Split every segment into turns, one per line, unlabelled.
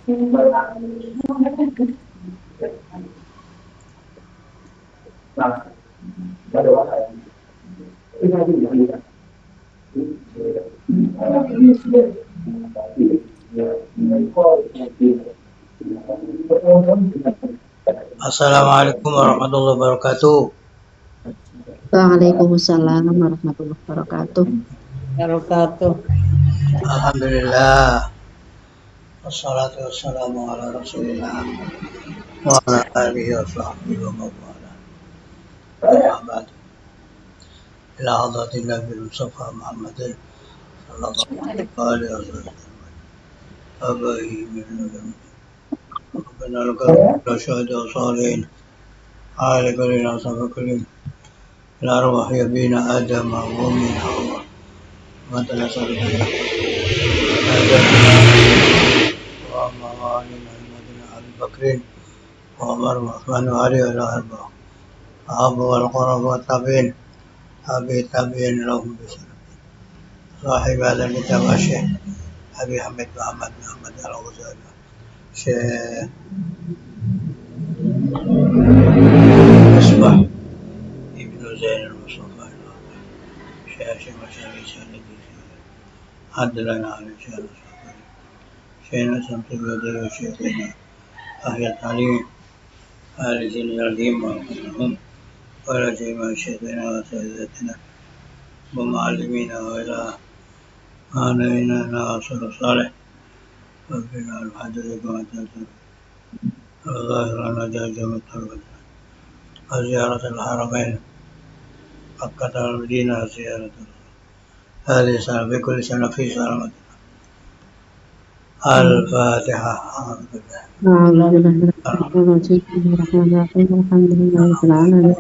Assalamualaikum warahmatullahi wabarakatuh.
Waalaikumsalam warahmatullahi wabarakatuh.
Alhamdulillah. Wassalatu wassalamu ala rasulillah wa ala alihi wa sahbihi wa mawala. Amma ba'd. Ila hadratin Nabi Mustafa Muhammadin sallallahu alaihi wasallam. Abahi min adam. Rabbana lakal la syahada salihin. Ala kulina sabakalim. Ila arwah yabina Adam wa min Hawa. Matala sarifina. Adam wa mawalina al-Madina al-Bakrin. وعمر وعثمان وعلي وعلى أربعة أبو والقرب والتابعين تابعين لهم بسنة صاحب هذا الكتاب الشيخ أبي حميد محمد الغزالي شيخ مصباح ابن زين المصطفى شيخ مشاري سالدي عدلنا على شيخ شيخنا سمت الودي وشيخنا أهل التعليم أهل دين الرحيم وهم ولا سيما شيخنا وسيدتنا ومعلمينا وإلى علينا ناصر صالح ربنا الحمد لله الظاهر أن جاء التربة وزيارة الحرمين مكة والمدينة زيارة هذه السنة في كل سنة في سلامة الفاتحة أعوذ بالله
أعوذ بالله من الشيطان الرجيم. بسم الله الرحمن الرحيم. الحمد لله رب العالمين.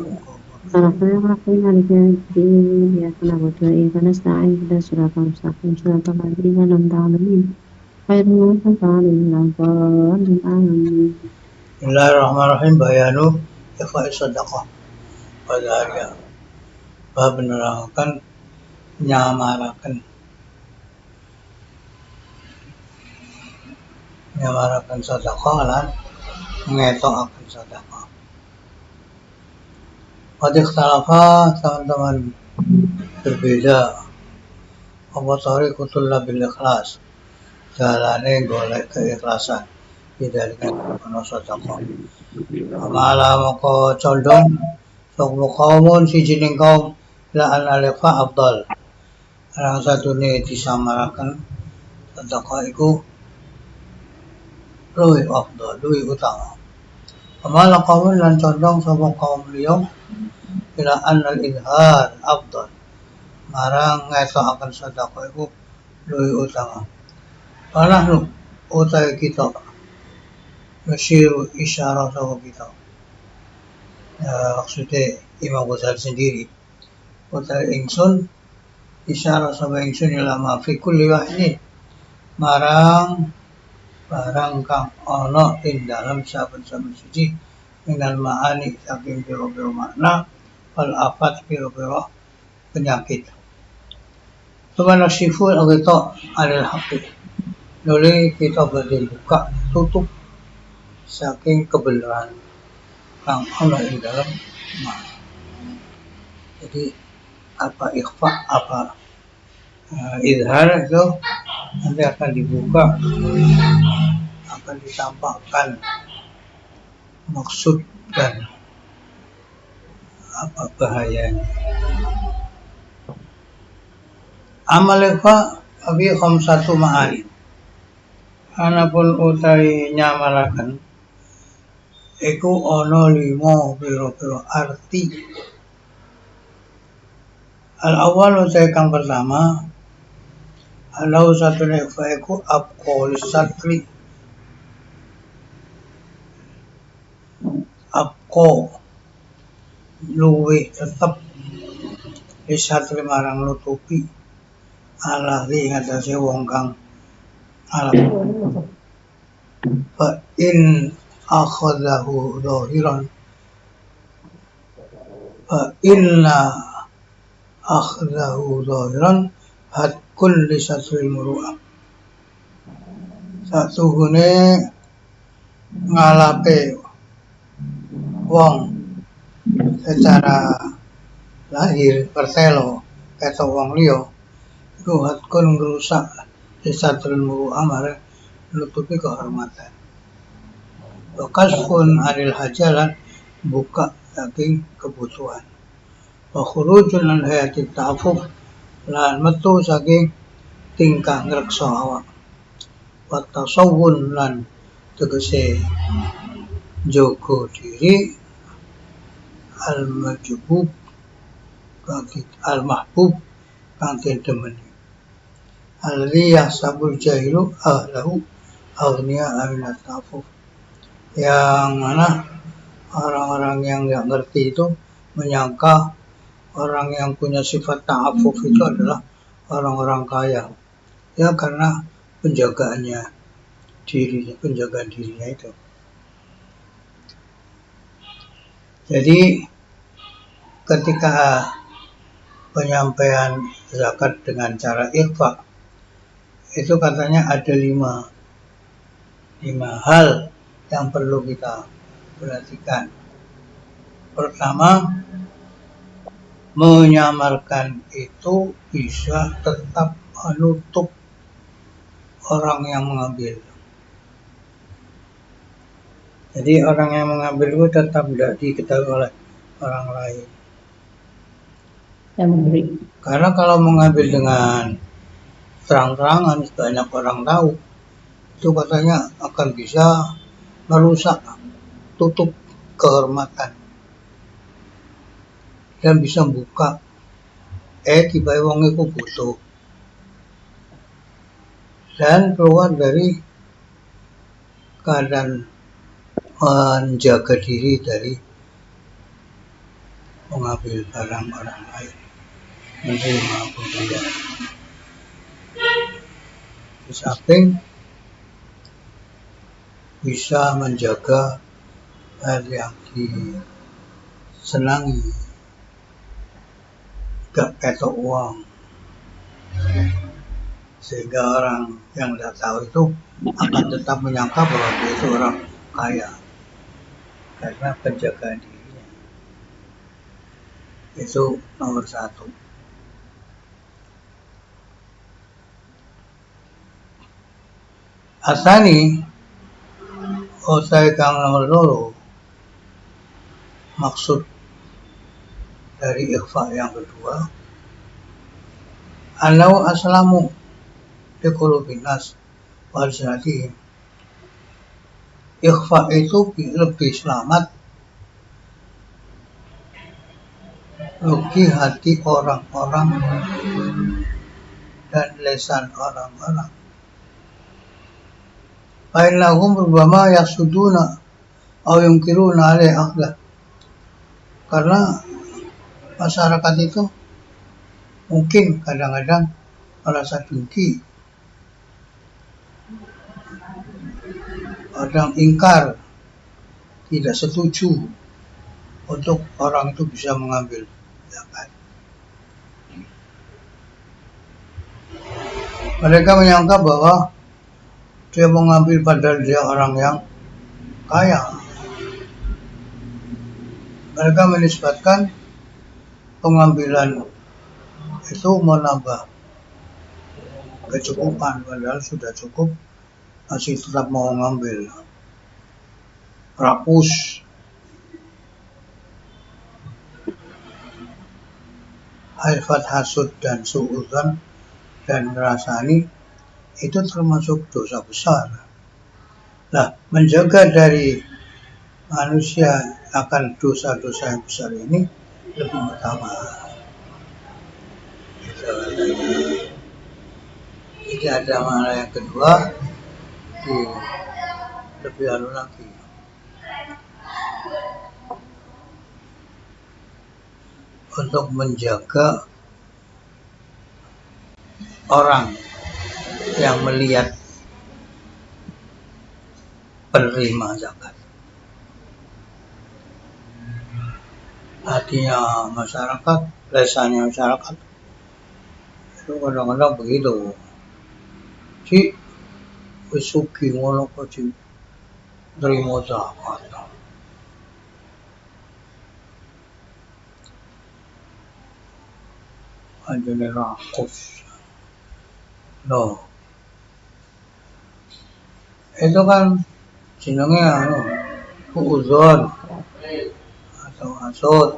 الرحمن الرحيم مالك يوم الدين. إياك نعبد وإياك نستعين اهدنا الصراط المستقيم صراط الذين أنعمت عليهم غير المغضوب عليهم ولا الضالين آمين.
Bismillahirrahmanirrahim. Bayanu ikhfa'i sadaqah wa dzariyah. Bab menerangkan nyamarakan sedekah lan ngetokaken sedekah. Qad ikhtalafa, teman-teman berbeda apa tariqatul bil ikhlas, jalane golek keikhlasan tidak dengan sedekah. Amala moko condong sok kaumun sijining kaum la al-alifa afdal. Orang satune disamaraken sedekah iku luwih afdal, luwih utama. Amala kaumun lan condong sapa kaum liya ila al-izhar afdal. Marang ngetokaken sedekah iku luwih utama. Panahnu utai kita Mesir isyarah sama kita. Maksudnya Imam Ghazali sendiri. Utai ingsun isyarah sama ingsun ilama fi kulli wahidin marang barang kang ana ing dalam saben-saben siji minal ma'ani saking pira-pira makna wal afat pira-pira penyakit. Subhana syiful awita alil haqi. Nuli kita badhe buka tutup saking kebenaran kang ana ing dalam makna. Jadi apa ikhfa, apa izhar itu nanti akan dibuka, akan ditampakkan maksud dan apa bahayanya. Amal ikhfa abi khamsatu ma'ani. Anapun utawi nyamaraken iku ana 5 pira-pira arti. Al-awwal utai kang pertama alau satu ikhfa iku abqalis satri. Abqa luwih tetep isatri marang nutupi alahri ngatasi wong kang alam. Fa in akhadahu zahiran fa inna akhadahu zahiran had kulli satri muru'ah. Satuhune ngalape wong secara lahir pertelo ketok wong liya iku hatkun ngrusak isatrul muru'ah mare nutupi kehormatan. Wa kasfun anil hajalan buka saking kebutuhan. Wa khurujun an hayati ta'affuf lan metu saking tingkah ngreksa awak. Wa tasawwun lan tegese jogo diri al-majbub al-mahbub kang den demeni. Alladzi yahsabul jahilu ahlahu aghniya aminat ta'affuf. Yang mana orang-orang yang nggak ngerti itu menyangka orang yang punya sifat ta'affuf itu adalah orang-orang kaya. Ya karena penjagaan dirinya itu. Jadi ketika penyampaian zakat dengan cara ikhfa itu katanya ada lima hal yang perlu kita perhatikan. Pertama, menyamarkan itu bisa tetap menutup orang yang mengambil. Jadi orang yang mengambil itu tetap tidak diketahui oleh orang lain.
Yang memberi.
Karena kalau mengambil dengan terang-terangan banyak orang tahu, itu katanya akan bisa merusak tutup kehormatan dan bisa buka tiba wong iku butuh dan keluar dari keadaan menjaga diri dari mengambil barang orang lain, menerima pemberian. Di samping bisa menjaga hal yang disenangi, gak ketok uang, sehingga orang yang tidak tahu itu akan tetap menyangka bahwa dia itu orang kaya karena penjagaan dirinya. Itu nomor satu. Asani usai kang nomor loro, maksud dari ikhfa yang kedua, anau aslamu diqulubin nas wal sanatihim. Ikhfa itu lebih selamat bagi hati orang-orang dan lisan orang-orang. Fa'innahum rubbama yasuduna aw yungkiruna alaihi akhlah. Karena masyarakat itu mungkin kadang-kadang merasa dengki, kadang ingkar, tidak setuju untuk orang itu bisa mengambil zakat. Mereka menyangka bahwa dia mengambil padahal dia orang yang kaya. Mereka menisbatkan pengambilan itu menambah kecukupan, padahal sudah cukup, masih tetap mau mengambil. Rakus. Haifat hasud dan su'udzon dan merasani itu termasuk dosa besar. Nah, menjaga dari manusia akan dosa-dosa yang besar ini lebih utama. Jadi ada makna yang kedua, lebih anu lagi. Untuk menjaga orang yang melihat penerima zakat. Hatinya masyarakat, lesannya masyarakat itu kadang-kadang begitu. Ci, wis sugih ngono kok Ci. terima zakat. Anjene rakus. Loh, itu kan jenenge uzon atau hasud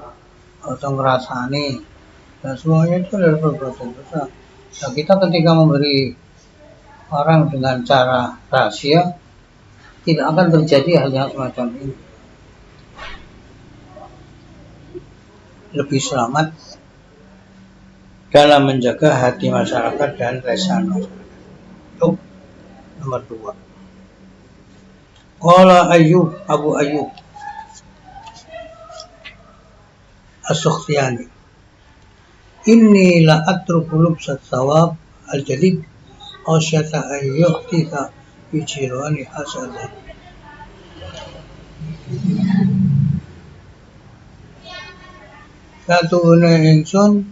atau ngerasani. Dan semuanya itu adalah perbuatan dosa. Nah, kita ketika memberi orang dengan cara rahasia, tidak akan terjadi hal yang semacam ini. Lebih selamat dalam menjaga hati masyarakat dan lisan masyarakat. Itu nomor 2. Qala Abu Ayyub As-Sukhtiyani, inni la atruku lubsat thawab al-jadid khasyata an yu'tika fi jirani hasadan. Satuhune ingsun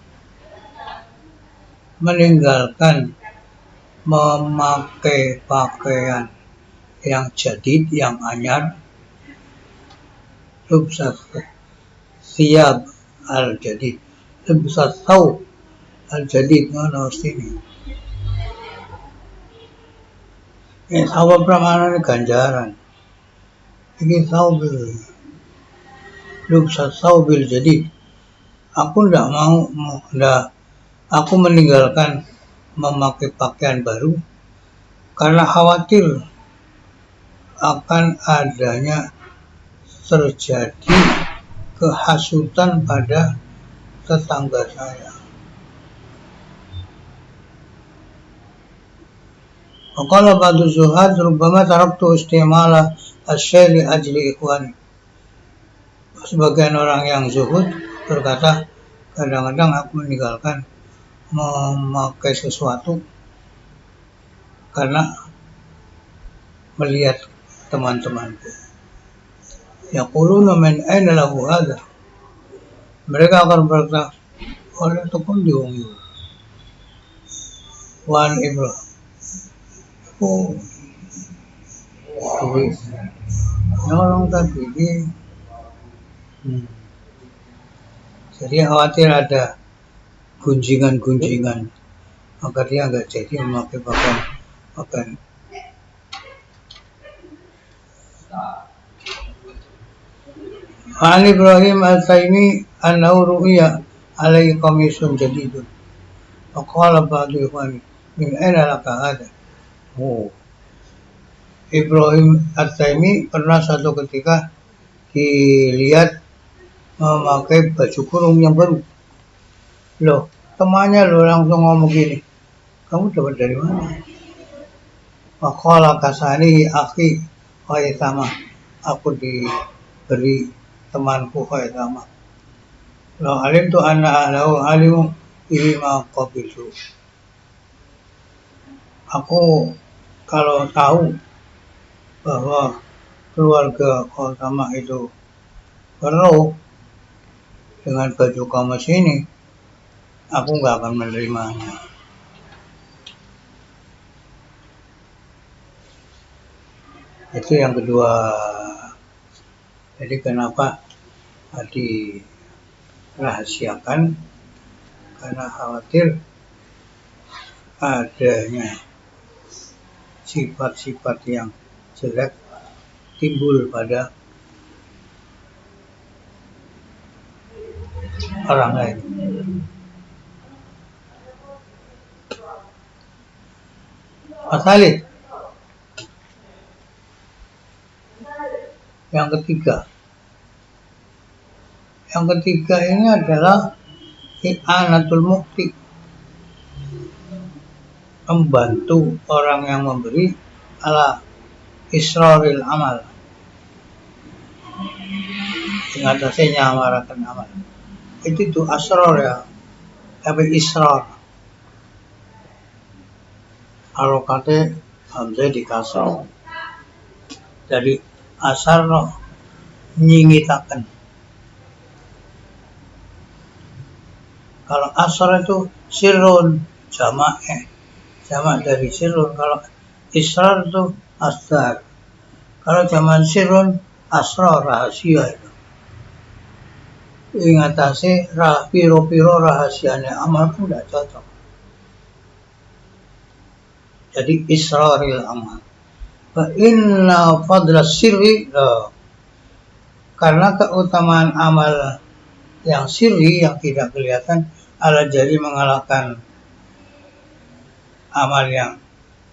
meninggalkan memakai pakaian yang jadid, yang anyar, lubsat thiyab al-jadid, lubsat thawb al-jadid, ngono mestine. Thawab pramanane ganjaran. Iki thawb, lubsat thawbil jadid. Aku aku meninggalkan memakai pakaian baru karena khawatir akan adanya terjadi kehasutan pada tetangga saya. Qala ba'du zuhad rubbama taraktu istimala asy-syai' li ajli ikhwani. Sebagian orang yang zuhud berkata, kadang-kadang aku meninggalkan memakai sesuatu karena melihat teman-temanku. Yaquluna min aina lahu hadha. Mereka akan berkata, oleh tukun diungi. Wan Ibrahim. Oh, nolong tadi ini. Jadi khawatir ada gunjingan-gunjingan, maka dia nggak jadi memakai pakaian. An Ibrahim Al-Taimi annahu ru'ya alaihi qamisun jadidun. Faqala ba'du ikhwani min aina laka hadha? Oh. Ibrahim Al-Taimi pernah satu ketika dilihat memakai baju kurung yang baru. Loh, temannya langsung ngomong gini, kamu dapat dari mana? Faqala kasani akhi Khaisama, aku diberi temanku Khaisama. Law alimtu anna ahlahu alimu bihi ma qabiltu. Aku kalau tahu bahwa keluarga Khaisama itu perlu dengan baju kamus ini, aku nggak akan menerimanya. Itu yang kedua. Jadi kenapa dirahasiakan? Karena khawatir adanya sifat-sifat yang jelek timbul pada orang lain. Masalah yang ketiga ini adalah i'anatul muqti, membantu orang yang memberi ala israril amal, mengatasi nyamarakan amal. Itu asrar ya, tapi israr. Kalau kata hamzah dikasar, jadi asar nyingitakan. Kalau asar itu sirrun, jamak dari sirrun. Kalau israr itu asdar. Kalau zaman sirun asrar rahasia itu. Ingatasi piro-piro rahasianya amal pun tidak cocok. Jadi israril amal. Fa inna fadla sirri karena keutamaan amal yang sirri yang tidak kelihatan ala jadi mengalahkan amal yang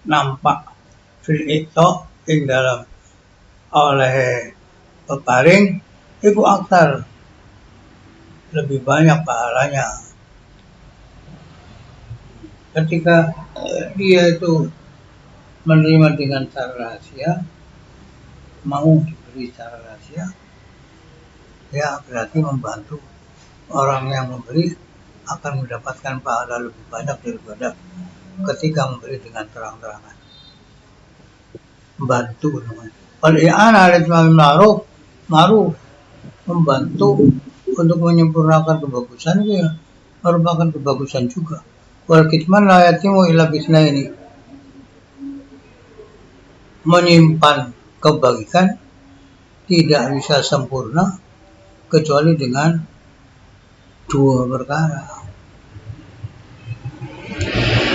nampak fil ito ing dalam oleh peparing itu aktar lebih banyak pahalanya ketika dia itu menerima dengan cara rahasia, mau diberi cara rahasia, ya berarti membantu orang yang memberi akan mendapatkan pahala lebih banyak daripada ketika memberi dengan terang-terangan. Membantu namanya. Al-i'ana al-ma'ruf ma'ruf membantu untuk menyempurnakan kebagusan itu ya merupakan kebagusan juga. Wal kitman la yatimu illa bisnaini. Menyimpan kebaikan tidak bisa sempurna kecuali dengan dua perkara.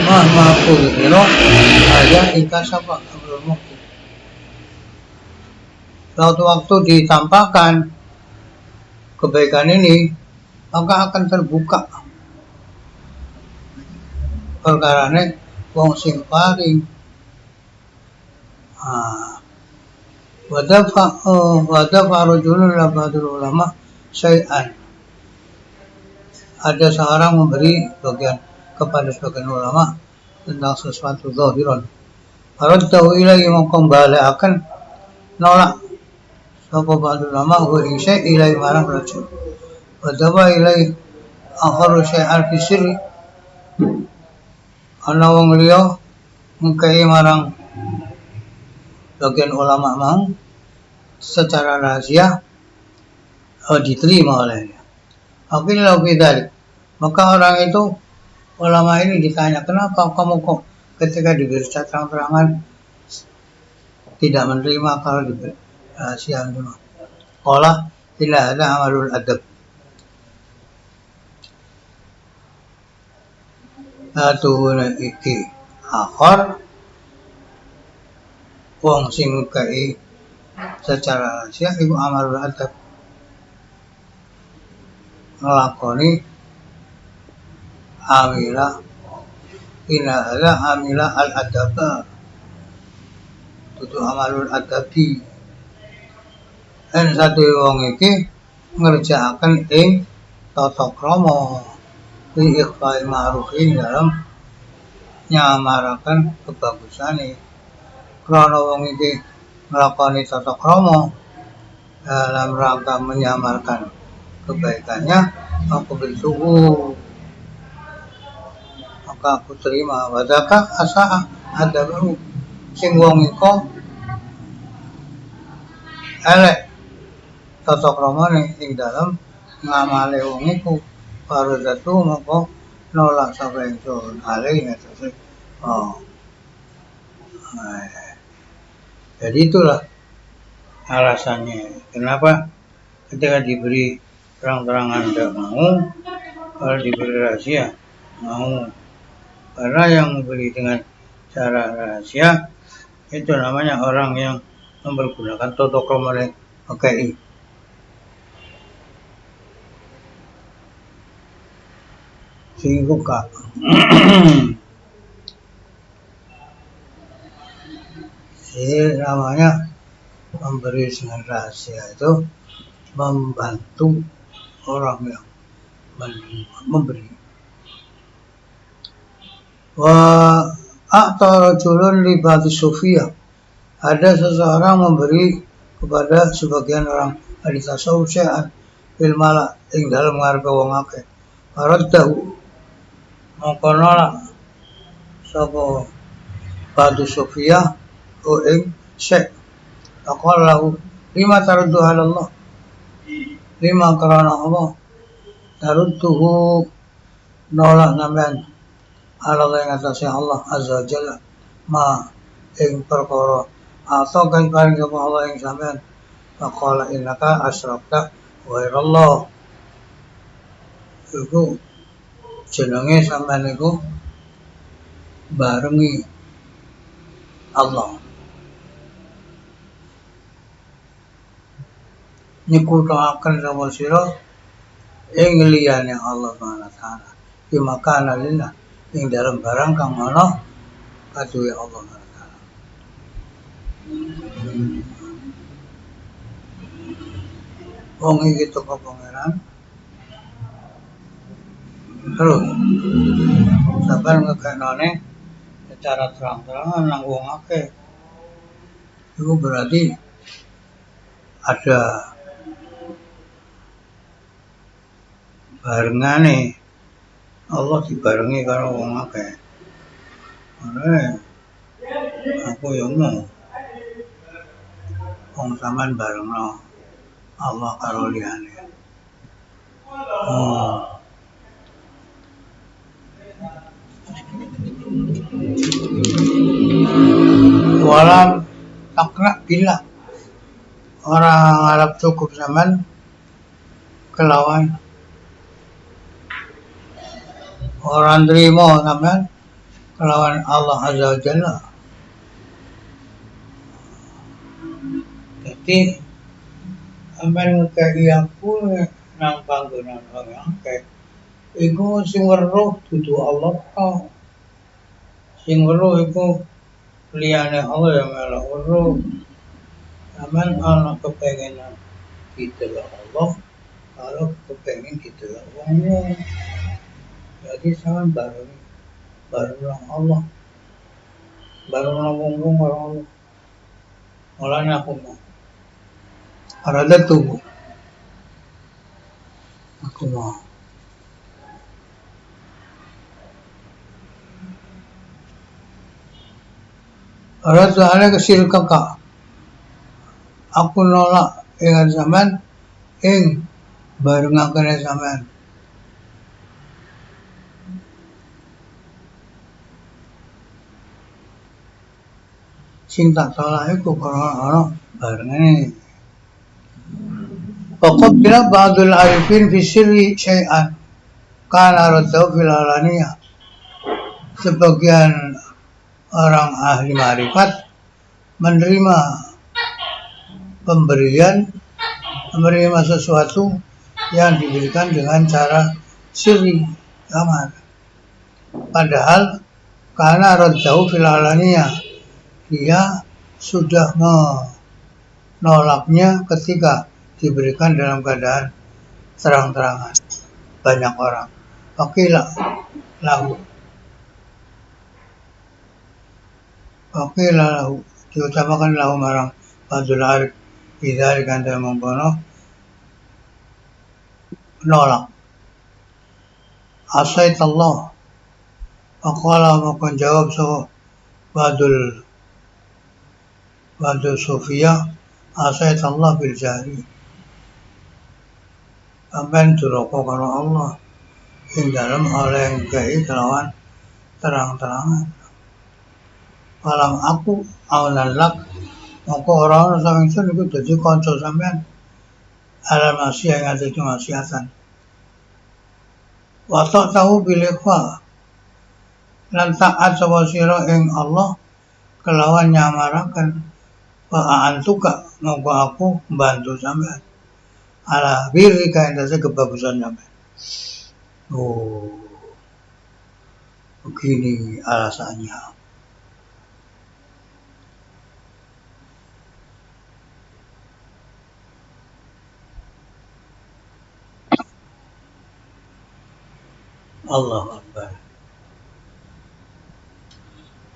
Mahma kuliro ada inkasapa amrul mukti. Waktu ditampakkan kebaikan ini maka akan terbuka perkarane wong sing paring wadafa rajulun labadul ulama syai'an. Ada seorang memberi bagian kepada sebagian ulama tentang sesuatu zahiran. Faraddahu ilaihi mengkembalikan nolak sapa ba'dul ulama wa insya ilaihi marang rajul. Wadafa ilaihi akharu syai'an fi sirri. Ana wong liya ngkei marang bagian ulama mau secara rahasia diterima olehnya. Akhirnya bidalik. Maka orang itu ulama ini ditanya, kenapa kamu kok ketika diberi terang-terangan tidak menerima kalau diberi rahasia menerima? Qala tidak ada amalul adab. Atuhuna iki akhir wong sing kai secara rahasia iku amalul adab. Ngelakoni amila inahlah amila al-adaba itu amalul adabi dan satu wong iki ngerjakan ing tata krama fi ikhfa'il ma'rufin dalam nyamarakan kebagusane krana wong iki nglakoni tata krama dalam rangka menyamarkan kebaikannya aku bersyukur maka aku terima wadaka asa ada baru sing wong iku elek tata kramane ing dalam ngamale wong iku karo datu maka nolak sapa ingsun alih ngatasi jadi itulah alasannya kenapa ketika diberi terang-terangan tidak mau, kalau diberi rahasia mau. Karena yang memberi dengan cara rahasia itu namanya orang yang mempergunakan tata krama PKI. Sehingga ini namanya memberi dengan rahasia itu membantu orang yang memberi. Wa a'ta rajulun li ba'di sufiyah. Ada seseorang memberi kepada sebagian orang ahli tasawuf syai'an fil mala ing dalem ngarepe wong akeh. Faraddahu mongko nolak sapa ba'di sufiyah ing syekh. Aqallahu lima taruddu ala Allah. Lima karana Allah tarudduhu nolak namanya ala yang atasnya Allah azza wa jalla ma ing perkara atau kan paring sapa Allah ing sampean faqala innaka asyrakta ghairallah iku jenenge sampean iku barengi Allah nyekutaken sapa sira ing liyane Allah Subhanahu wa taala di makana lillah ing dalam barang kang ana kaduwe Allah Subhanahu wa taala wong iki teko pangeran terus sabar ngekenane secara terang-terangan nang wong akeh itu berarti ada barengane Allah dibarengi karo wong akeh. Aku ya mau wong sampean barengno Allah karo liyane. Walam takna bila orang Arab cukup zaman kelawan orang terima zaman kelawan Allah Azza wa Jalla. Jadi ambil ngekei aku nang panggonan orang akeh iku sing weruh dudu Allah kok. Sing weruh iku liyane Allah yang melok weruh. Aman ana kepengenan ditelok Allah kalau kepengen ditelok wong. Jadi sampean bareng Allah. Bareng wong-wong karo Allah. Mulane aku mau arada tubuh. Aku mau arada soalnya kesir kakak. Aku nolak dengan zaman ing barengaken sampean. Sing tak salah iku karena barengane. Pokok bila ba'dul arifin fi sirri syai'an kana radau fil alaniyah. Sebagian orang ahli marifat menerima menerima sesuatu yang diberikan dengan cara sirri kamar. Padahal karena radau fil alaniyah dia sudah menolaknya ketika diberikan dalam keadaan terang-terangan banyak orang. Okelah lahu diutamakan lahu marang Fadul Arif Bidari kanda mengkono nolak asait Allah Faqala makan jawab so Fadul Sufiyah asait Allah bil jari Amban turoko karo Allah ing dalam oleh ngkai kelawan terang-terangan malam aku awalak maka orang sampeyan sun iku dadi kanca sampean alam masih yang ada itu maksiatan wa tahu bilqa lan taat sapa sira ing Allah kelawan nyamaraken wa antuka moga aku bantu sampean ala birika yang kebagusan sampean. Oh begini alasannya. Allah Akbar.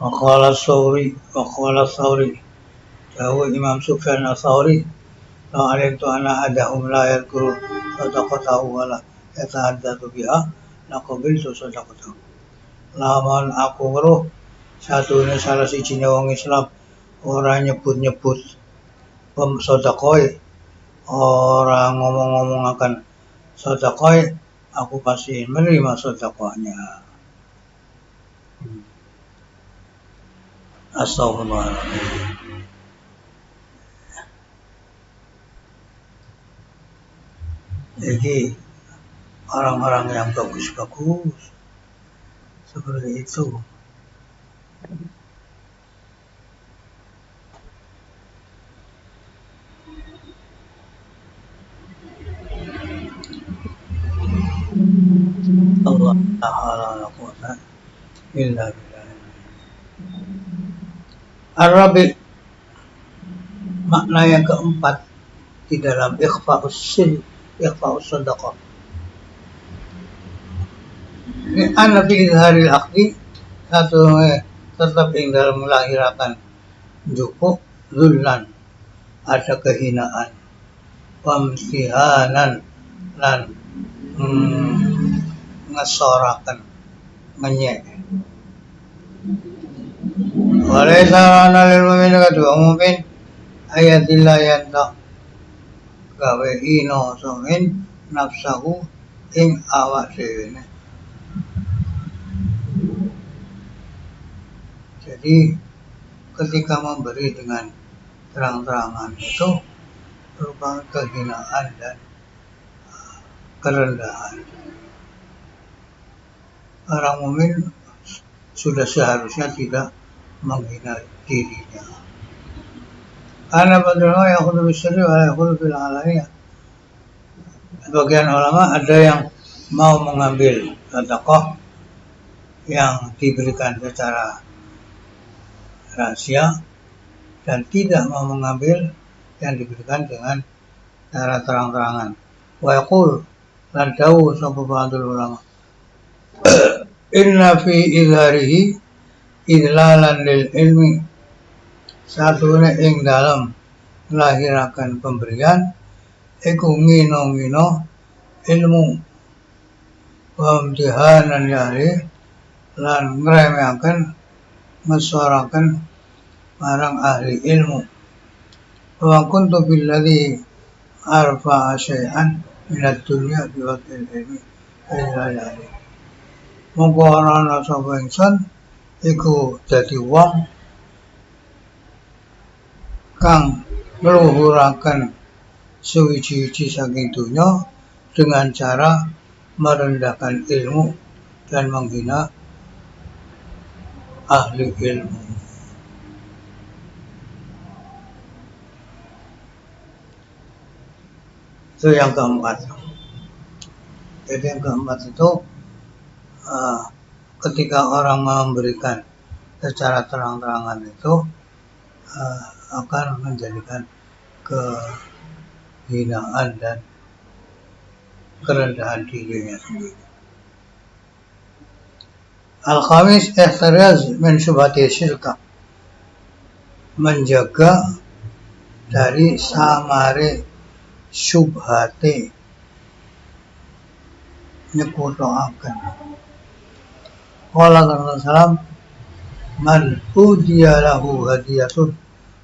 Waqala Thawri Jauh Imam Sufyan Al-Thawri la alimtu anna adahum la yadhkuru sadaqatahu wa la yatahaddatsu biha laqabiltu sadaqatahu. Lamun aku weruh satune salah siji wong Islam ora nyebut-nyebut sedekah ora ngomong-ngomongaken sedekah aku pasti menerima sedekahnya. Astagfirullahaladzim. Jadi orang-orang yang bagus-bagus seperti itu. Allah Ta'ala la quwwata illa billah. Arabi, makna yang keempat di dalam ikhfa'us sir, ikhfa'us sadaqah. Ana fi izharil aqdi, satu tetap ing dalam melahirakan jupuk zullan, ada kehinaan, wamtihanan lan ngesorakan, ngenyek. Walaysa ana lil mu'min kedua mu'min ayatillah yanta gawe ino somin nafsahu ing awak dhewe. Jadi ketika memberi dengan terang-terangan itu merupakan kehinaan dan kerendahan. Orang mukmin sudah seharusnya tidak menghina dirinya. Karena bagaimana yang kudu bisri wa kudu bil alaniya. Sebagian ulama ada yang mau mengambil sedekah yang diberikan secara rahasia dan tidak mau mengambil yang diberikan dengan cara terang-terangan. Wa yaqul lan dawu sapa ba'dul ulama. Inna fi idharihi idlalan lil ilmi, satune ing dalam melahirakan pemberian iku ngino-ngino ilmu wa imtihanan yari lan ngremehaken ngesoraken marang ahli ilmu. Wa kuntu billadhi arfa'a syai'an minad dunya biwakil ilmi illa yari. Monggo ana sapa ingsun iku dadi wong kang ngluhuraken suwiji-wiji saking dunya dengan cara merendahkan ilmu dan menghina ahli ilmu. Itu yang keempat. Jadi yang keempat itu ketika orang memberikan secara terang-terangan itu akan menjadikan kehinaan dan kerendahan dirinya sendiri. Al-khamis ihtiraz min syubhati syirka, menjaga dari samare syubhate nyekutoaken. Qala Rasulullah man udiya lahu hadiyatun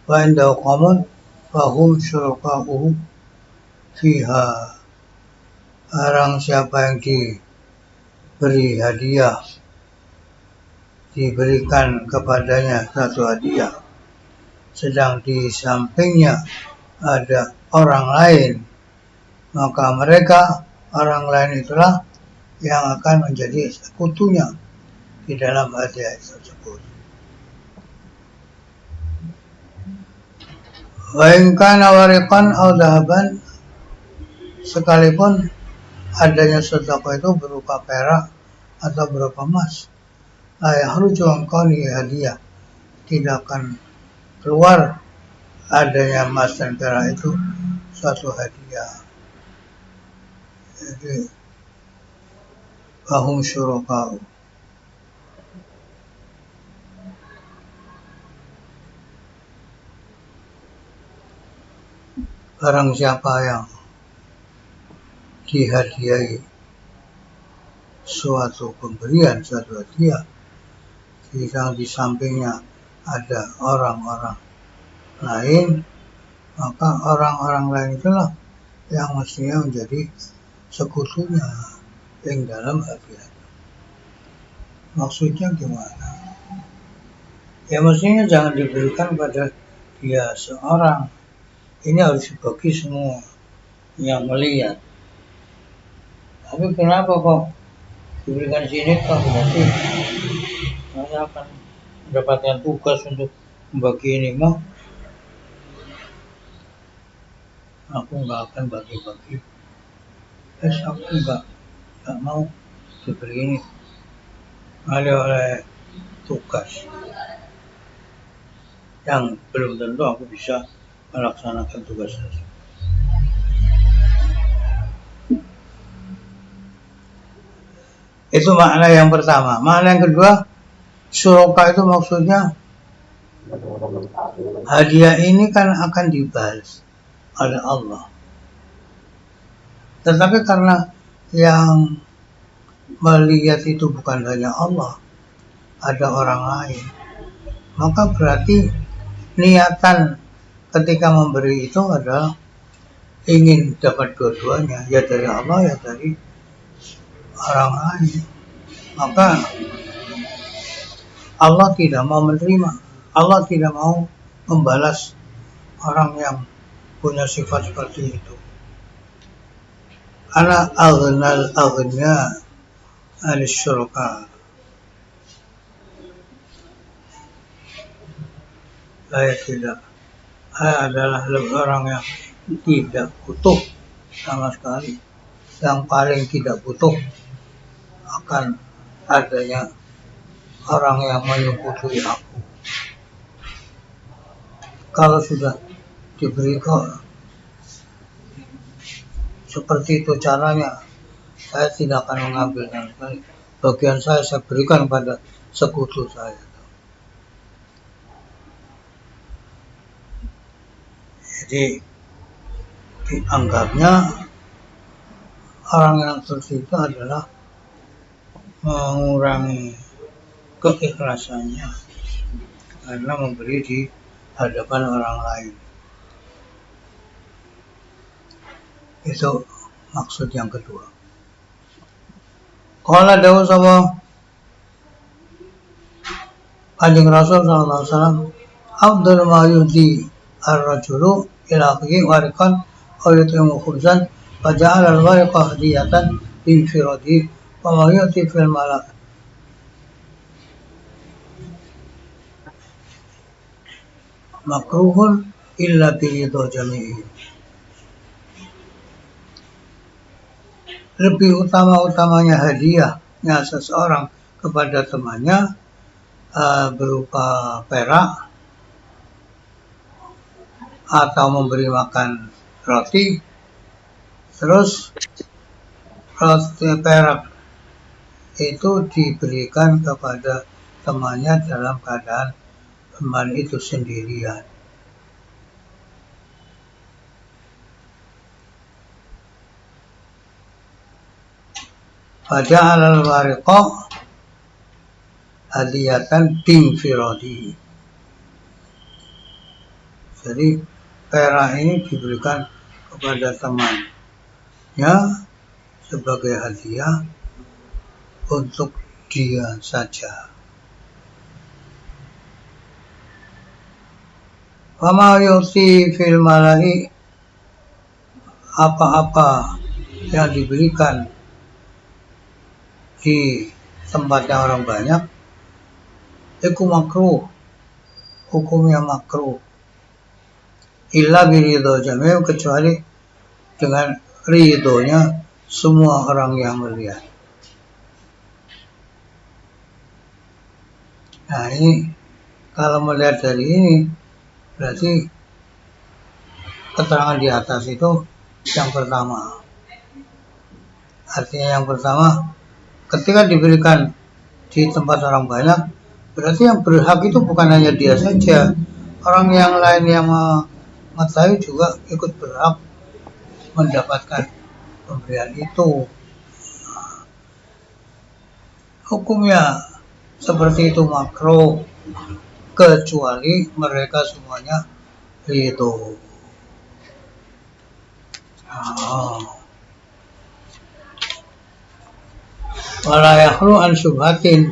wa indahu qawmun fahum syuraka'uhu fiha. Orang siapa yang diberi hadiah, diberikan kepadanya satu hadiah, sedang di sampingnya ada orang lain, maka mereka orang lain itulah yang akan menjadi sekutunya di dalam hadiah tersebut. Wa in kana wariqan aw dhahaban, sekalipun adanya sedekah itu berupa perak atau berupa emas, la yahruju an kauni hadiah, tidak akan keluar adanya emas dan perak itu suatu hadiah. Jadi fahum syuraka'u, barang siapa yang dihadiahi suatu pemberian, suatu hadiah, sedang di sampingnya ada orang-orang lain, maka orang-orang lain itulah yang mestinya menjadi sekutunya yang dalam hadiah. Maksudnya gimana? Ya mestinya jangan diberikan pada dia seorang. Ini harus dibagi semua yang melihat. Tapi kenapa kok diberikan sinetron? Berarti saya akan mendapatkan tugas untuk membagi ini mah. Aku nggak akan bagi-bagi. Aku nggak mau diberi ini oleh tugas yang belum tentu aku bisa melaksanakan tugas tersebut. Itu makna yang pertama. Makna yang kedua, syuraka itu maksudnya hadiah ini kan akan dibalas oleh Allah. Tetapi karena yang melihat itu bukan hanya Allah, ada orang lain, maka berarti niatan ketika memberi itu adalah ingin dapat dua-duanya, ya dari Allah ya dari orang lain. Maka Allah tidak mau menerima, Allah tidak mau membalas orang yang punya sifat seperti itu. Ana aghnal aghnia al-syuraka. Saya adalah orang yang tidak butuh sama sekali, yang paling tidak butuh akan adanya orang yang menyebutui aku. Kalau sudah diberi kok seperti itu caranya, saya tidak akan mengambil sama sekali. Bagian saya berikan pada sekutu saya. Jadi dianggapnya orang yang seperti itu adalah mengurangi keikhlasannya karena memberi di hadapan orang lain. Itu maksud yang kedua. Qala dawuh sapa Kanjeng Rasul sallallahu alaihi wasallam, afdal ma yuhdi ar-rajulu ila akhihi wariqan aw yutimu khubzan fa ja'ala al-wariqa hadiyatan bi infiradi wa ma yu'ti fil malak makruhun illa bi ridha jami'i. Lebih utama-utamanya hadiahnya seseorang kepada temannya berupa perak atau memberi makan roti, terus roti perak itu diberikan kepada temannya dalam keadaan teman itu sendirian. Faja'al al-wariqa hadiyatan binfiradi. Jadi perak ini diberikan kepada temannya sebagai hadiah untuk dia saja. Wama yu'ti fil malai, apa-apa yang diberikan di tempatnya orang banyak, itu makruh, hukumnya makruh. Illa biridho jami', kecuali dengan ridhonya semua orang yang melihat. Nah ini kalau melihat dari ini berarti keterangan di atas itu yang pertama. Artinya yang pertama, ketika diberikan di tempat orang banyak, berarti yang berhak itu bukan hanya dia saja, orang yang lain yang mengetahui juga ikut berhak mendapatkan pemberian itu. Hukumnya seperti itu makruh, kecuali mereka semuanya itu. Wala yakhlu an syubhatin,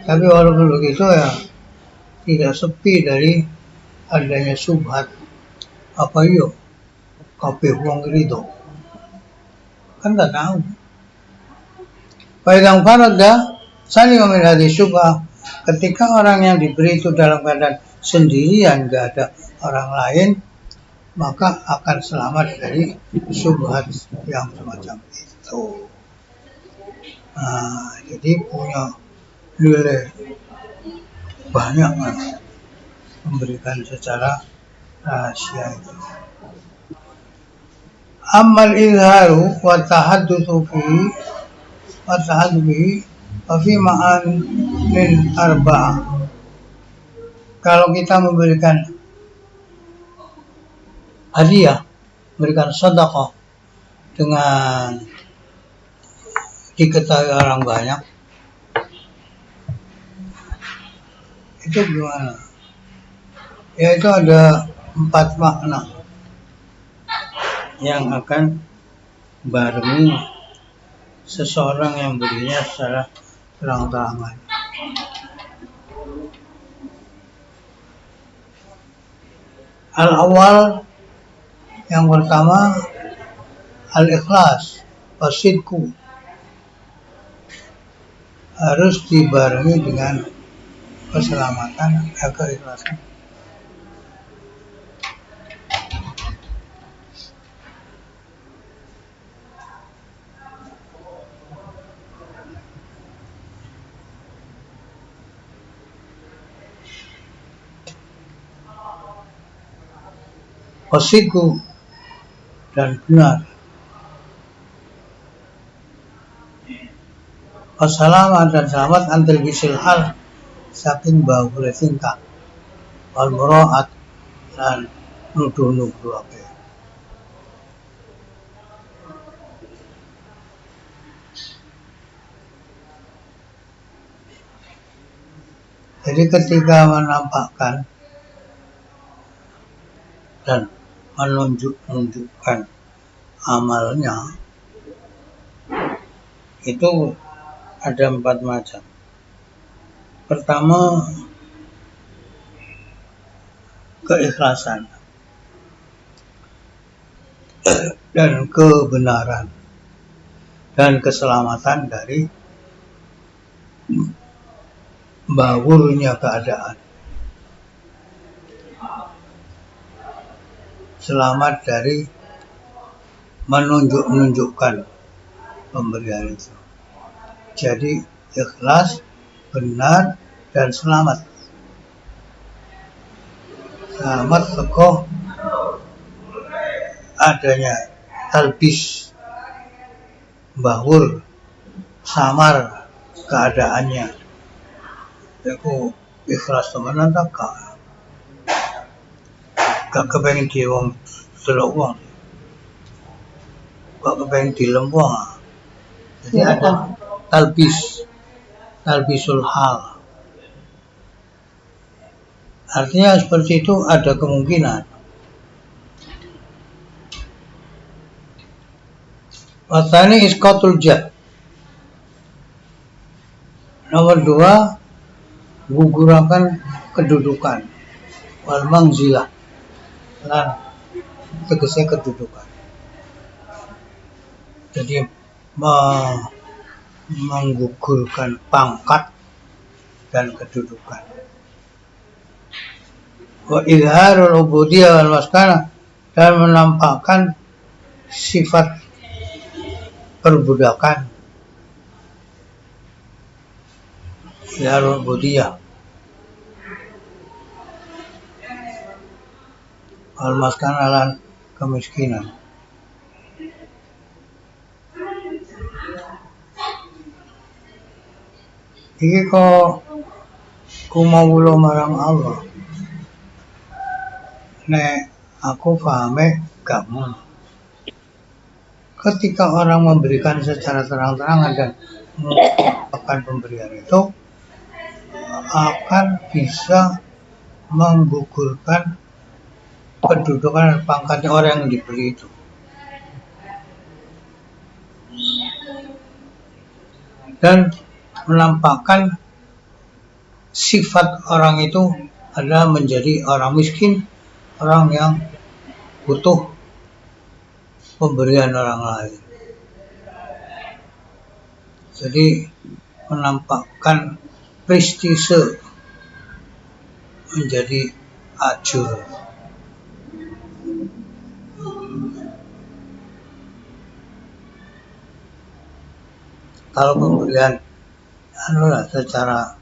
tapi walaupun begitu ya tidak sepi dari adanya syubhat. Apa yuk kabeh wong rido, kan nggak tahu Faidang farada saling min hadis syubhah, ketika orang yang diberi itu dalam keadaan sendirian, gak ada orang lain, maka akan selamat dari syubhat yang semacam itu. Nah, jadi punya nilai banyak memberikan secara rahasia itu. Amal izharu wa tahaddutsu fihi wa tahaddubi wa fi ma'anin arba'ah. Kalau kita memberikan hadiah, memberikan sedekah dengan diketahui orang banyak, itu gimana? Ya, itu ada 4 makna yang akan barengi seseorang yang berinya secara terang-terangan. Al-awal, yang pertama, al-ikhlas, wasidku, harus dibarengi dengan keselamatan, keikhlasan. Wasidku dan benar. Wassalamat dan selamat antil bisil hal, saking bahwa tingkah, wal muraat dan nuduh-nuduh apa. Jadi ketika menampakkan dan menunjukkan amalnya, itu ada 4 macam. Pertama, keikhlasan dan kebenaran dan keselamatan dari bawurnya keadaan. Selamat dari menunjukkan pemberian itu. Jadi ikhlas, benar, dan selamat. Selamat tekoh adanya talbis, bawur, samar keadaannya. Aku ikhlas temenan tak gak kepengen di wong delok wong, gak kepengen dilem wong. Jadi ada talbisul hal. Artinya seperti itu ada kemungkinan. Watani iskotul jah. Nomor 2, gugurakan kedudukan, wal mangzilah, dan tegasnya kedudukan. Jadi menggugurkan pangkat dan kedudukan. Wa izharul ubudiyah wal maskana, dan menampakkan sifat perbudakan. Izharul ubudiyah wal maskana, lan kemiskinan. Iki kok kumawulo marang Allah. Nek aku pahame kamu. Ketika orang memberikan secara terang-terangan dan mengungkapkan pemberian itu, akan bisa menggugurkan kedudukan dan pangkatnya orang yang diberi itu. Dan menampakkan sifat orang itu adalah menjadi orang miskin, orang yang butuh pemberian orang lain. Jadi menampakkan prestise menjadi ajur. Kalau pemberian secara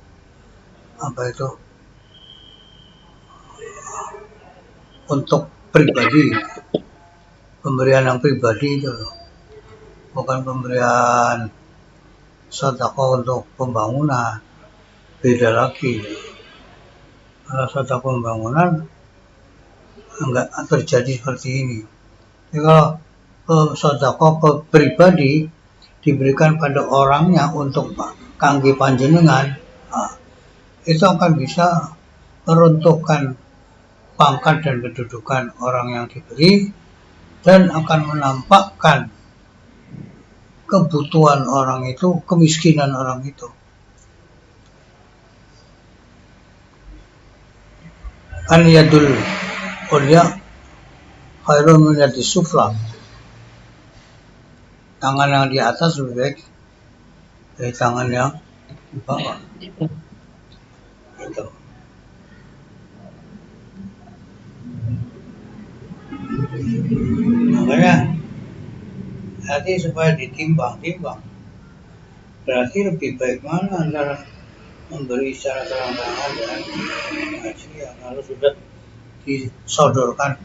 untuk pribadi, pemberian yang pribadi itu bukan pemberian sedekah untuk pembangunan, beda lagi. Kalau sedekah pembangunan enggak terjadi seperti ini. Jadi kalau sedekah pribadi diberikan pada orangnya untuk kangge panjenengan, itu akan bisa meruntuhkan pangkat dan kedudukan orang yang diberi dan akan menampakkan kebutuhan orang itu, kemiskinan orang itu. Kan yadul ulya khairun min yadis sufla. Tangan yang di atas lebih baik dari tangan yang di bawah. Gitu. Makanya nanti supaya ditimbang-timbang, berarti lebih baik mana antara memberi secara terang-terangan dan ngaji yang harus sudah disodorkan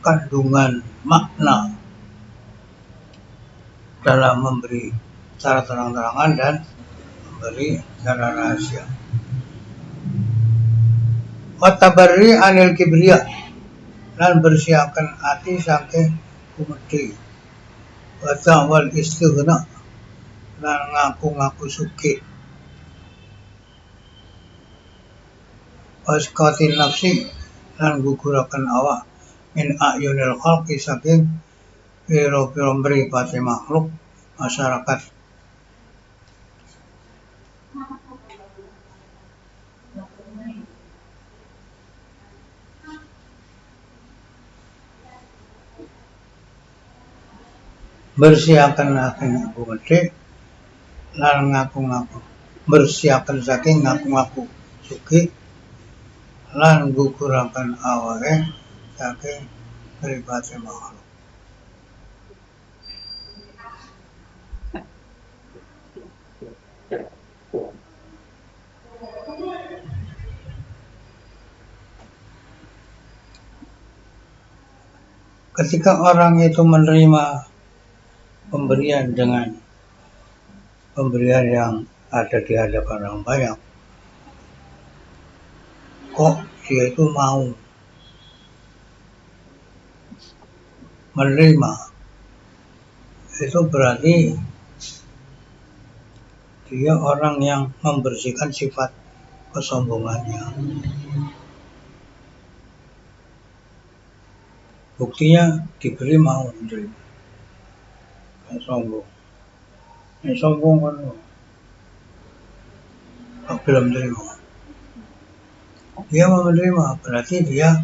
kandungan makna dalam memberi secara terang-terangan dan memberi secara rahasia. Watabarri anil kibriya, dan bersiapkan hati saking kumedi. Watawal istighna, dan ngaku-ngaku sugih. Waskatin nafsi, dan gugurakan awak min a'yunil khalqi saking piro-piro mripate makhluk masyarakat. Bersiapkan saking ngaku gede lan ngaku-ngaku, bersiapkan saking ngaku-ngaku sugih lan guguraken awake saking mripate makhluk. Ketika orang itu menerima pemberian dengan pemberian yang ada di hadapan orang banyak, kok dia itu mau menerima, itu berarti dia orang yang membersihkan sifat kesombongannya. Buktinya diberi mau menerima, sombong. Sombong kan belum menerima. Dia mau menerima, berarti dia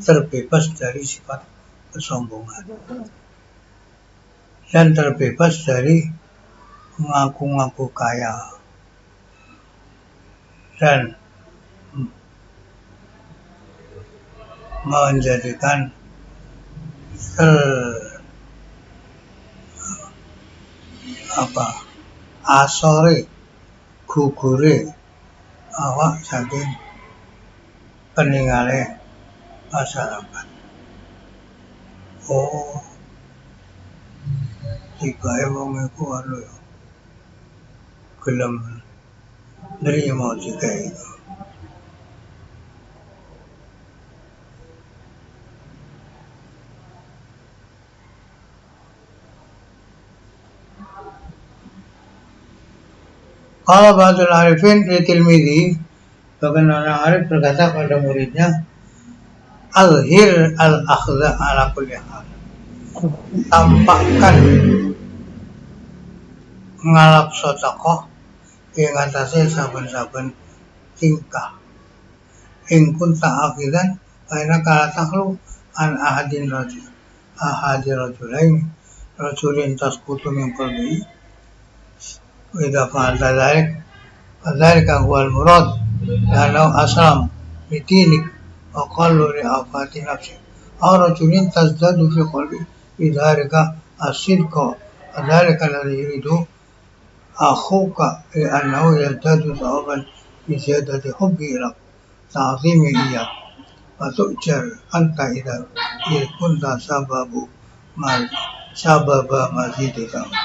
terbebas dari sifat kesombongan dan terbebas dari mengaku-ngaku kaya dan menjadikan asore gugure awak saking peningale masyarakat. Oh, tibae wong iku gelem nerima dikae. Kalau ba'dul arifin di tilmidhi, bahkan orang arif berkata pada muridnya, al-hir al-akhdha ala kulli hal, tampakkan ngalap sedekah ing atase saben-saben tingkah. Ing kunta akhiran aina kala takhlu an ahadin rajulain rajulin tasqutu min qalbi, Idza fa'alta dzalik fadzalika huwal murad lanau aslam bitinik wa qallu li afati nafsi aw rajulin tazdadu fi qalbi bidzalika as-sidqa fadzalika alladhi yuridu akhuka li'annahu yazdadu thawaban bi ziyadati hubbi ilak ta'zimi iyak wa tu'jar anta idza kunta sababa mazidi tawfiq.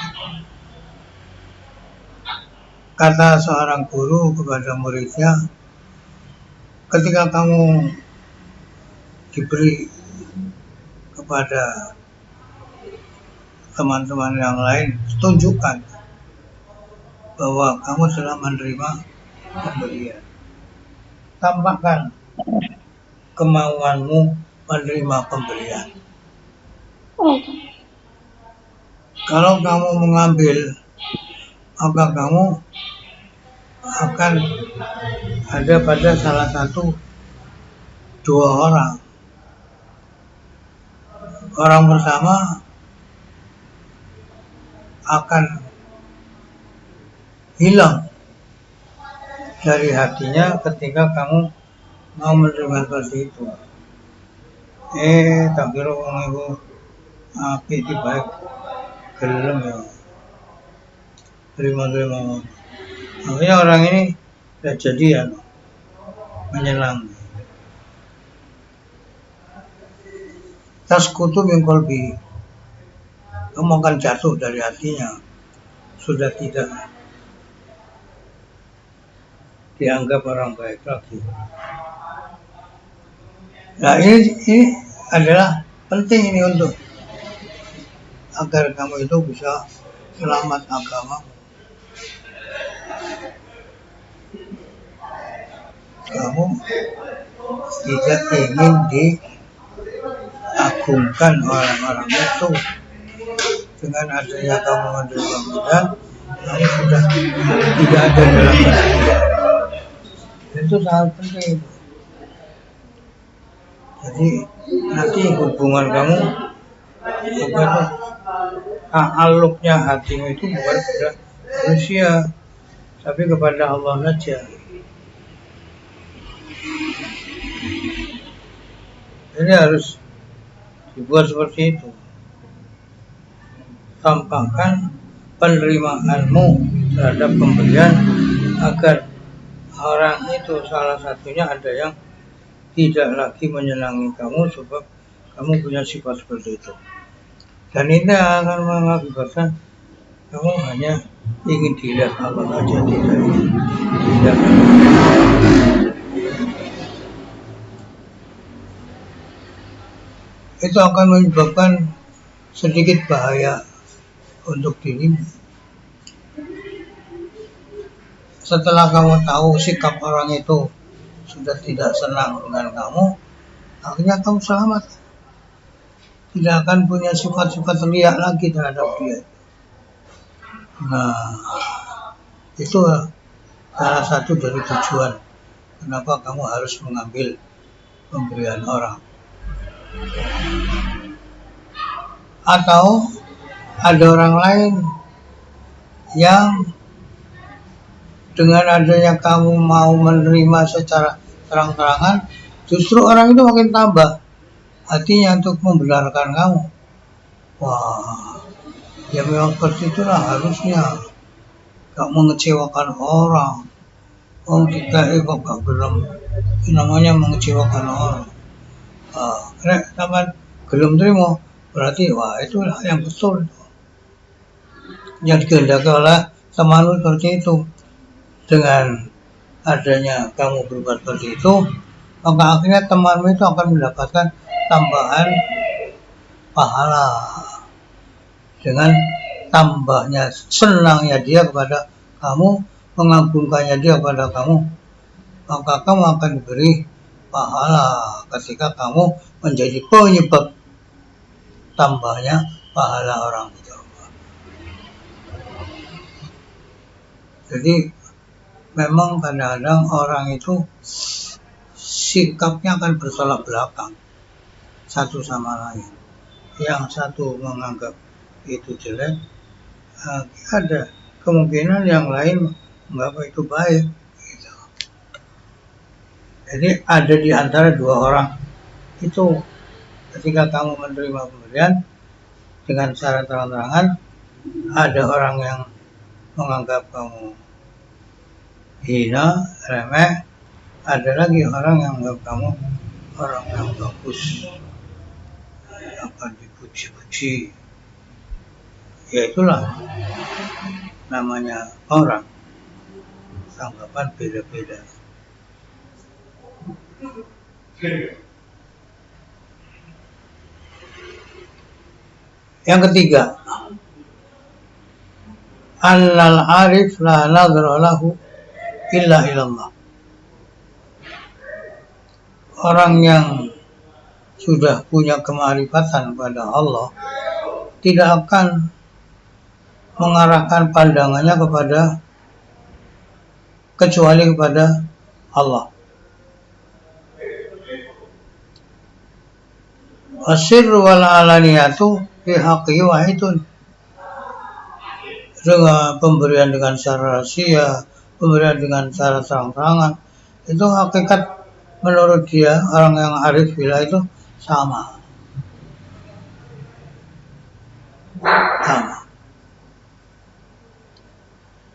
Kata seorang guru kepada muridnya, ketika kamu diberi kepada teman-teman yang lain, tunjukkan bahwa kamu telah menerima pemberian. Tampakkan kemauanmu menerima pemberian. Kalau kamu mengambil, maka kamu akan ada pada salah satu dua orang. Orang pertama akan hilang dari hatinya ketika kamu mau menerima seperti itu. Tak kira orang itu apik baik gelem ya. Terima. Makanya orang ini tidak jadi ya menyenang. Tasqutu min qalbi, kamu akan jatuh dari hatinya, sudah tidak dianggap orang baik lagi. Nah ini adalah penting ini untuk agar kamu itu bisa selamat agama. Kamu tidak ingin diagungkan orang-orang itu. Dengan adanya kamu menerima pemberian, kamu sudah tidak ada dalam kesedihan. Itu sangat penting. Jadi nanti hubungan kamu kepada ta'alluqnya hatimu itu bukan kepada manusia, tapi kepada Allah saja. Ini harus dibuat seperti itu. Tampakkan penerimaanmu terhadap pemberian agar orang itu salah satunya ada yang tidak lagi menyenangi kamu sebab kamu punya sifat seperti itu. Dan ini akan mengakibatkan kamu hanya ingin dilihat Allah saja, tidak. Itu akan menyebabkan sedikit bahaya untuk dirimu. Setelah kamu tahu sikap orang itu sudah tidak senang dengan kamu, akhirnya kamu selamat. Tidak akan punya sifat-sifat riak lagi terhadap dia. Nah, itu salah satu dari tujuan kenapa kamu harus mengambil pemberian orang. Atau ada orang lain yang dengan adanya kamu mau menerima secara terang-terangan, justru orang itu makin tambah hatinya untuk membenarkan kamu. Wah, ya memang seperti itulah harusnya. Gak mengecewakan orang. Kita kok gak gelem. Namanya mengecewakan orang. Nek sampean gelem terima, berarti wah itulah yang betul. Yang dikehendaki oleh temanmu seperti itu. Dengan adanya kamu berbuat seperti itu, maka akhirnya temanmu itu akan mendapatkan tambahan pahala dengan tambahnya senangnya dia kepada kamu, mengagungkannya dia kepada kamu, maka kamu akan diberi pahala ketika kamu menjadi penyebab tambahnya pahala orang itu. Jadi memang kadang-kadang orang itu sikapnya akan bertolak belakang satu sama lain. Yang satu menganggap itu jelek, ada kemungkinan yang lain menganggap itu baik. Gitu. Jadi ada di antara dua orang itu, ketika kamu menerima pemberian dengan cara terang-terangan, ada orang yang menganggap kamu hina, remeh, ada lagi orang yang menganggap kamu orang yang bagus, akan dipuji-puji. Ya itulah namanya orang, tanggapan beda-beda. Yang ketiga, annal arif la nadhra lahu illa ilallah. Orang yang sudah punya kemarifatan pada Allah tidak akan mengarahkan pandangannya kecuali kepada Allah. Asirru wal alaniyatu fi haqqi wahidun. Dengan pemberian dengan cara rahasia, pemberian dengan cara terang-terangan, itu hakikat menurut dia, orang yang arif billah itu sama.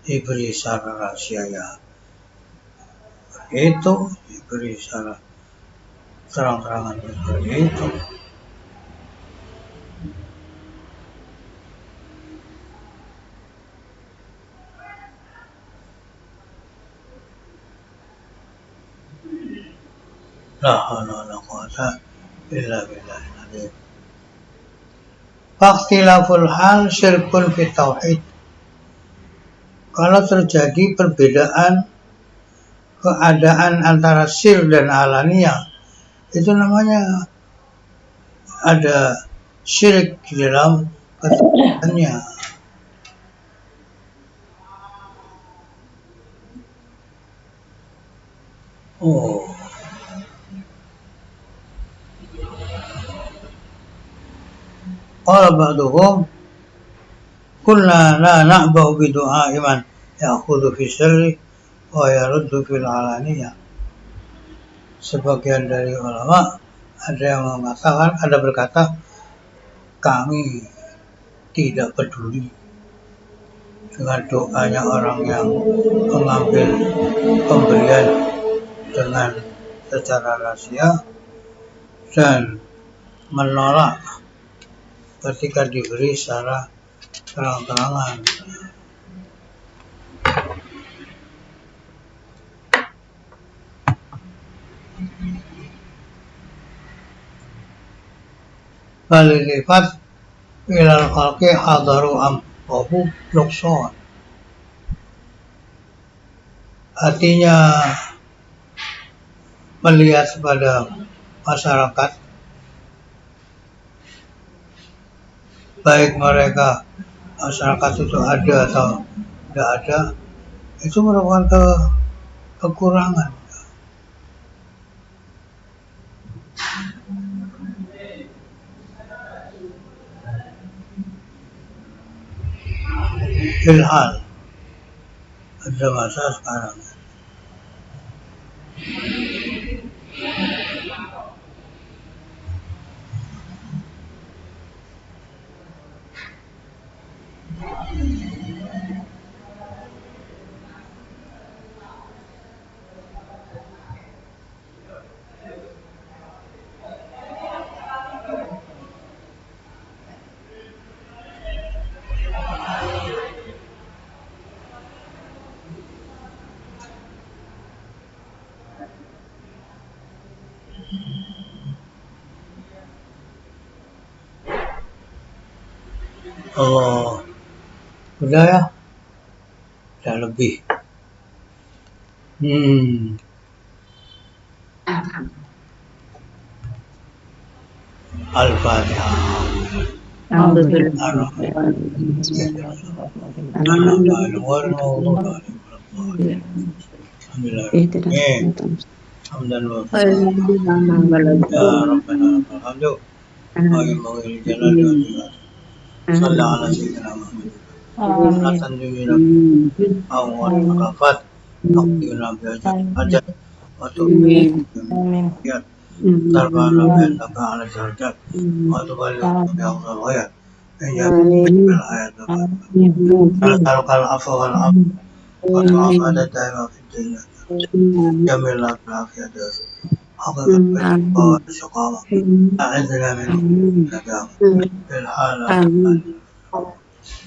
Diberi secara rahasia ya itu, diberi secara terang-terangan seperti itu. La haula wala quwwata illa billahil azim. Fakhtilaful hal syirkun fi tauhid. Kalau terjadi perbedaan keadaan antara sir dan alaniyah, itu namanya ada syirik di dalam ketauhidannya. Oh. Qala ba'duhum kunna la na'ba'u bi du'a'i man ya'khudhu fi sirri wa yaruddu fil alaniyah. Sebagian dari ulama ada yang mengatakan, ada berkata, kami tidak peduli dengan doanya orang yang mengambil pemberian dengan secara rahasia dan menolak ketika diberi secara terang-terangan. Balilifat ilal khalqi hadaru amqahu luqson. Artinya melihat pada masyarakat, baik mereka masyarakat itu ada atau tidak ada, itu merupakan kekurangan. Ilhal ada masa sekarang. Allah, udah ya, udah lebih. Al-Fatihah. Alhamdulillah. Hasanatan jamilah awal kafat Naqdina biajat ajat Waktu biajat Tarbana biajat ala jarjat Waktu balik biajat wayat Ijat bilhayat Kalau afu wal afu Waktu afadat daima fiddina Jamilah bilafiyat حقيقة بالقوة والشقاوة أعذنا من الندامة بالحالة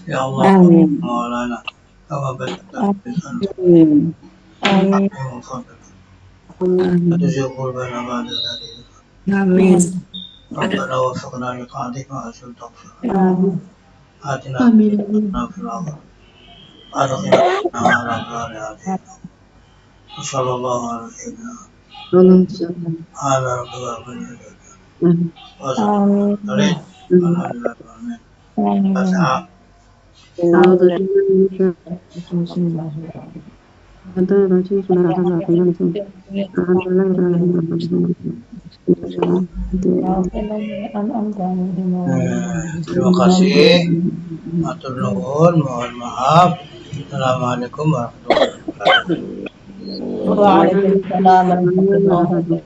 يا الله مولانا كما بدأت بالأنت حكيم فضلك لا تزغ قلوبنا بعد إذ هديتنا ربنا وفقنا لطاعتك وأرسل تغفر آتنا حسنة في الآخرة وأدخلنا مع الأبرار آتنا وصلى الله على سيدنا على ربك رب العزة وسلم عليه الحمد لله رب العالمين فسعى
أعوذ بالله من الشيطان الرجيم بسم الله الرحمن الرحيم الحمد لله رب العالمين
terima kasih matur nuwun mohon maaf assalamualaikum warahmatullahi wabarakatuh
Waalaikumsalam warahmatullahi wabarakatuh.